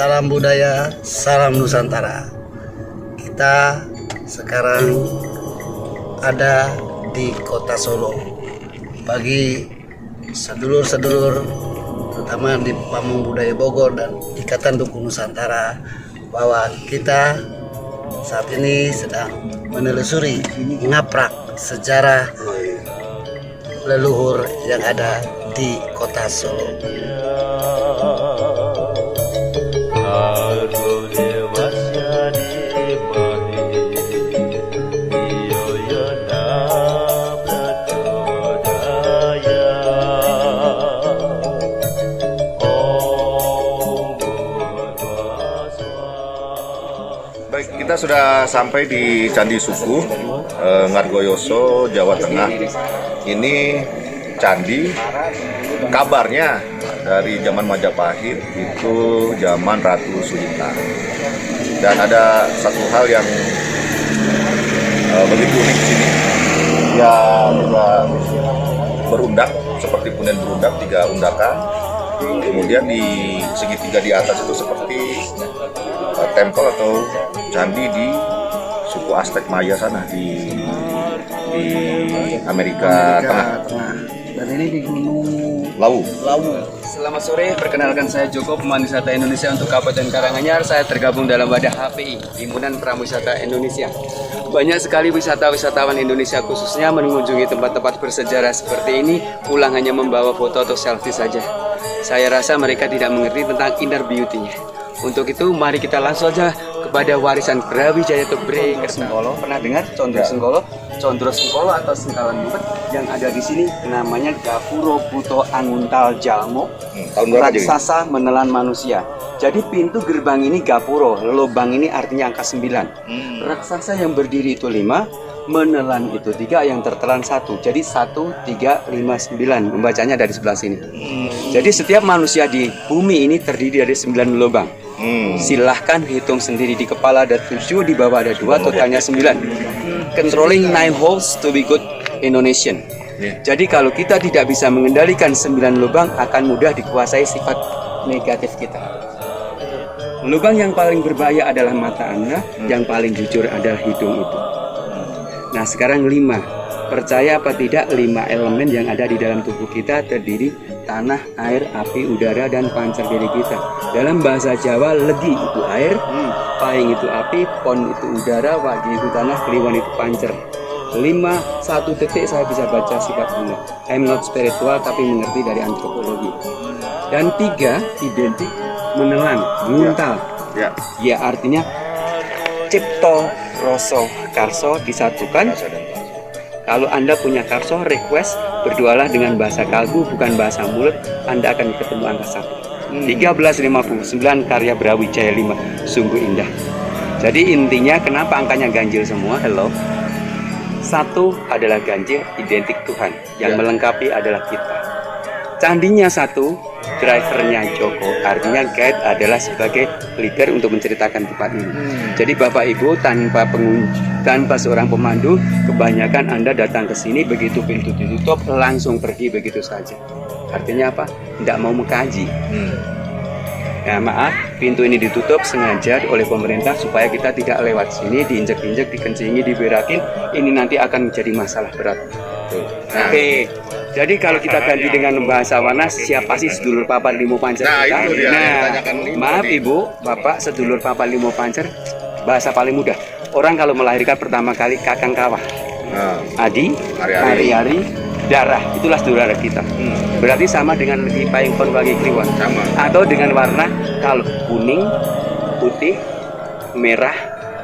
salam budaya, salam Nusantara. Kita sekarang ada di kota Solo. Bagi sedulur-sedulur, terutama di Pamong Budaya Bogor dan Ikatan Dukun Nusantara, bahwa kita saat ini sedang menelusuri ngaprak sejarah leluhur yang ada di kota Solo. Baik, kita sudah sampai di Candi Suku, Ngargoyoso, Jawa Tengah. Ini candi, kabarnya dari zaman Majapahit, itu zaman Ratu Sudita. Dan ada satu hal yang begitu unik di sini. Ya, juga berundak, seperti punden berundak, 3 undakan. Kemudian di segitiga di atas itu seperti tempel atau candi di suku Aztec Maya sana di Amerika Tengah. Dan ini di Gunung Lawu. Selamat sore, perkenalkan saya Joko, pemandu wisata Indonesia untuk Kabupaten Karanganyar. Saya tergabung dalam wadah HPI, Himpunan Prawisata Indonesia. Banyak sekali wisatawan Indonesia khususnya mengunjungi tempat-tempat bersejarah seperti ini, pulang hanya membawa foto atau selfie saja. Saya rasa mereka tidak mengerti tentang inner beauty-nya. Untuk itu, mari kita langsung saja kepada warisan Brawijaya atau Bre Sengkolo. Pernah dengar Condro Sengkolo? Condro Sengkolo atau Sengkalan Mumpet yang ada di sini namanya Gapuro Buto Anguntal Jalmo, raksasa menelan manusia. Jadi pintu gerbang ini Gapuro, lubang ini artinya angka 9. Raksasa yang berdiri itu 5, menelan itu 3, yang tertelan 1. Jadi 1, 3, 5, 9. Membacanya dari sebelah sini. Jadi setiap manusia di bumi ini terdiri dari 9 lubang. Silahkan hitung sendiri, di kepala ada 7, di bawah ada 2, totalnya 9. Controlling 9 holes to be good Indonesian. Jadi kalau kita tidak bisa mengendalikan 9 lubang, akan mudah dikuasai sifat negatif kita. Lubang yang paling berbahaya adalah mata Anda, yang paling jujur adalah hidung itu. Nah sekarang 5. Percaya apa tidak, 5 elemen yang ada di dalam tubuh kita terdiri tanah, air, api, udara, dan pancer diri kita. Dalam bahasa Jawa, legi itu air, paing itu api, pon itu udara, wagi itu tanah, kliwon itu pancer. 1 detik saya bisa baca sifat bunga. I'm not spiritual tapi mengerti dari antropologi. Dan 3 identik menelan, nguntal. Ya artinya cipto, roso, karso disatukan. Kalau Anda punya karso, request, berdoalah dengan bahasa kalbu, bukan bahasa mulut, Anda akan ketemu angka 1. 1359 karya Brawijaya 5, sungguh indah. Jadi intinya kenapa angkanya ganjil semua? Hello. 1 adalah ganjil, identik Tuhan. Yang melengkapi adalah kita. Candinya 1, drivernya Joko, artinya guide adalah sebagai leader untuk menceritakan tempat ini. Jadi Bapak Ibu tanpa seorang pemandu, kebanyakan Anda datang ke sini begitu pintu ditutup langsung pergi begitu saja. Artinya apa? Tidak mau mengkaji. Ya maaf, pintu ini ditutup sengaja oleh pemerintah supaya kita tidak lewat sini, diinjek-injek, dikencingi, diberakin. Ini nanti akan menjadi masalah berat. Oke. Jadi kalau kita ganti dengan bahasa Wanas, siapa sih sedulur papat limo pancer kita? Itu dia, Maaf Ibu, Bapak, sedulur papat limo pancer, bahasa paling mudah. Orang kalau melahirkan pertama kali kakang kawah, adi, ari-ari, darah, itulah saudara kita. Berarti sama dengan legi, paing, pon, wagi, kliwon. Atau dengan warna, kalau kuning, putih, merah,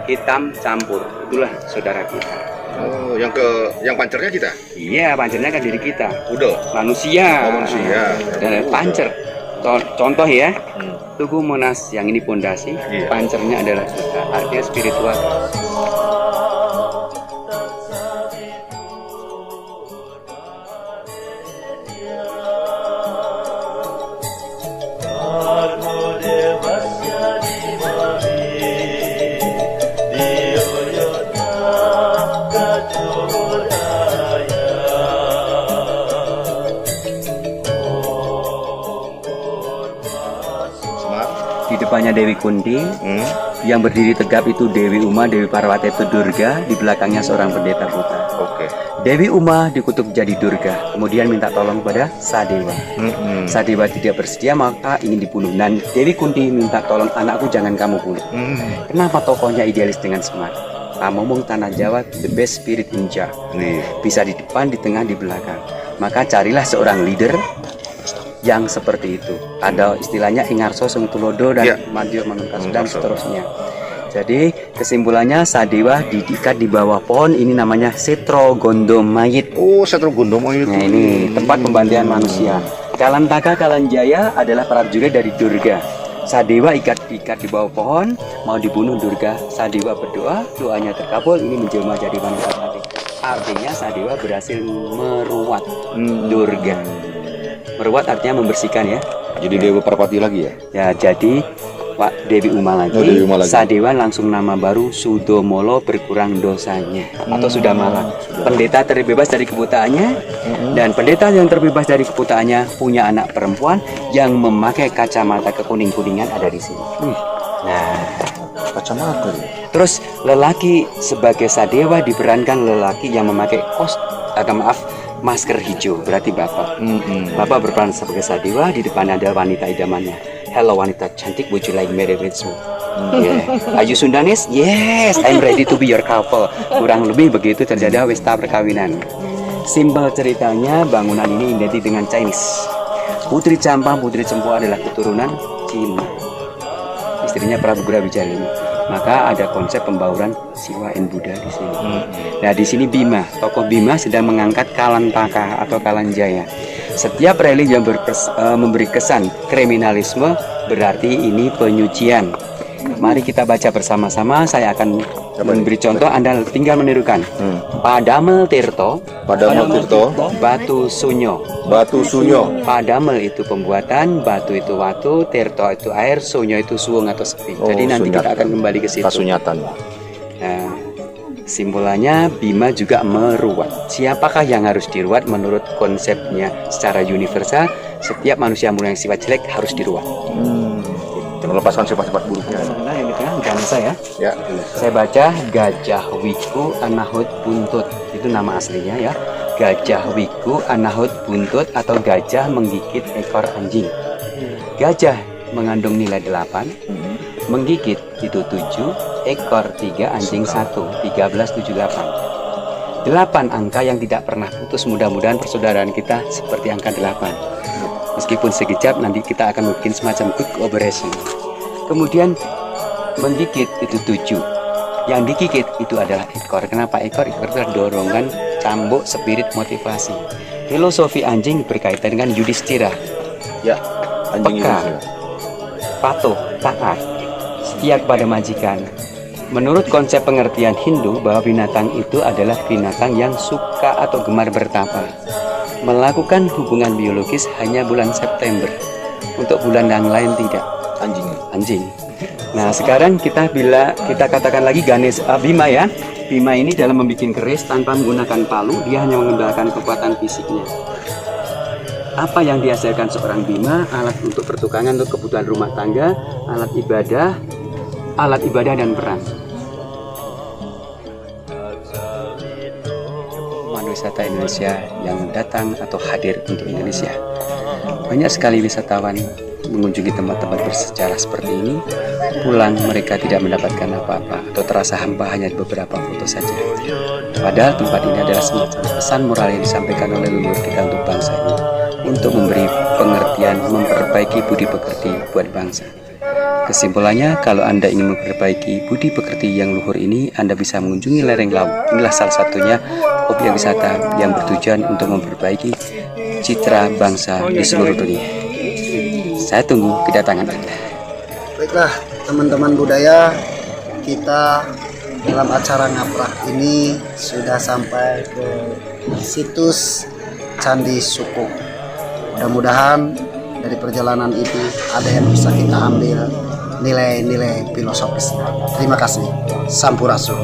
hitam, campur, itulah saudara kita. Oh, yang pancernya kita? Iya, pancernya kan diri kita. Manusia. Dan pancer. Contoh ya, Tugu Monas yang ini pondasi, pancernya adalah kita. Artinya spiritual. depannya Dewi Kunti, yang berdiri tegap itu Dewi Uma, Dewi Parwati itu Durga, di belakangnya seorang pendeta buta. Oke. Dewi Uma dikutuk jadi Durga, kemudian minta tolong kepada Sadewa. Sadewa tidak bersedia, maka ingin dibunuh. Dan Dewi Kunti minta tolong, anakku jangan kamu bunuh. Kenapa tokohnya idealis dengan smart? Ngomong tanah Jawa, the best spirit in Jawa. Bisa di depan, di tengah, di belakang. Maka carilah seorang leader yang seperti itu. Ada istilahnya Ingarso Sengtulodo dan Madior Manungkas dan seterusnya. Jadi kesimpulannya Sadewa diikat di bawah pohon, ini namanya Setro Gondomayit. Oh, Setro Gondomayit. Nah, ini tempat pembantian manusia. Kalantaka Kalanjaya adalah prajurit dari Durga. Sadewa ikat di bawah pohon, mau dibunuh Durga. Sadewa berdoa, doanya terkabul, ini menjelma jadi manusia mati. Artinya Sadewa berhasil meruat Durga. Meruat artinya membersihkan ya. Jadi Dewi Parwati lagi ya? Ya, jadi Pak Dewi Uma lagi. Dewi Uma lagi. Sadewa langsung nama baru Sudomolo, berkurang dosanya atau Sudamala. Pendeta terbebas dari kebutaannya, dan pendeta yang terbebas dari kebutaannya punya anak perempuan yang memakai kacamata kekuning-kuningan ada di sini. Nah, Kacamata ya? terus lelaki sebagai Sadewa diperankan lelaki yang memakai masker hijau, berarti bapak. Bapak berperan sebagai Sadewa, di depan ada wanita idamannya. Hello wanita cantik, would you like marry with me? Are you Sundanese? Yes, I'm ready to be your couple. Kurang lebih begitu terjadi pesta perkawinan. Simbol ceritanya, bangunan ini identik dengan Chinese. Putri Campa, Putri Cempu adalah keturunan Cina. Istrinya Prabu Grawijaya. Maka ada konsep pembauran Siwa and Buddha di sini. Nah, di sini Bima, tokoh Bima sedang mengangkat Kalantaka atau Kalanjaya. Setiap relief yang memberi kesan kriminalisme berarti ini penyucian. Mari kita baca bersama-sama. Saya akan memberi contoh, Anda tinggal menirukan. Padamel Tirto, Batu Sunyo. Batu Sunyo. Padamel itu pembuatan, batu itu watu, Tirto itu air, Sunyo itu suwung atau sepi. Jadi nanti kita akan kembali ke situ. Kasunyatan. Nah, simbolannya Bima juga meruat. Siapakah yang harus diruat menurut konsepnya secara universal? Setiap manusia mulia yang sifat jelek harus diruat. Melepaskan sifat-sifat buruknya. Nah, ini kan jangan saya. Ya. Saya baca Gajah Wiku Anahut Buntut. Itu nama aslinya ya. Gajah Wiku Anahut Buntut atau gajah menggigit ekor anjing. Gajah mengandung nilai 8, menggigit itu 7, ekor 3, anjing 1, 13, 7, 8. 8 angka yang tidak pernah putus. Mudah-mudahan persaudaraan kita seperti angka 8. Meskipun sekejap, nanti kita akan bikin semacam quick operation. Kemudian menggigit itu 7. Yang digigit itu adalah ekor. Kenapa ekor? Ekor itu adalah dorongan, cambuk, spirit, motivasi. Filosofi anjing berkaitan dengan Yudhistira. Ya, anjing Peka, Yudhistira. patuh, taat, setia kepada majikan. Menurut konsep pengertian Hindu bahwa binatang itu adalah binatang yang suka atau gemar bertapa. Melakukan hubungan biologis hanya bulan September. Untuk bulan yang lain tidak. Anjing. Nah, sekarang kita katakan lagi Bima ya. Bima ini dalam membuat keris tanpa menggunakan palu, dia hanya mengandalkan kekuatan fisiknya. Apa yang dihasilkan seorang Bima? Alat untuk pertukangan, untuk kebutuhan rumah tangga, alat ibadah dan perang. Wisata Indonesia yang datang atau hadir untuk Indonesia. Banyak sekali wisatawan mengunjungi tempat-tempat bersejarah seperti ini, pulang mereka tidak mendapatkan apa-apa atau terasa hampa, hanya beberapa foto saja. Padahal tempat ini adalah semacam pesan moral yang disampaikan oleh leluhur kita untuk bangsa ini, untuk memberi pengertian, memperbaiki budi pekerti buat bangsa. Kesimpulannya, kalau Anda ingin memperbaiki budi pekerti yang luhur ini, Anda bisa mengunjungi lereng Lawu. Inilah salah satunya objek wisata yang bertujuan untuk memperbaiki citra bangsa di seluruh dunia. Saya tunggu kedatangan Anda. Baiklah, teman-teman budaya, kita dalam acara Ngaprak ini sudah sampai ke situs Candi Sukup. Mudah-mudahan dari perjalanan itu ada yang bisa kita ambil nilai-nilai filosofis. Terima kasih. Sampurasun.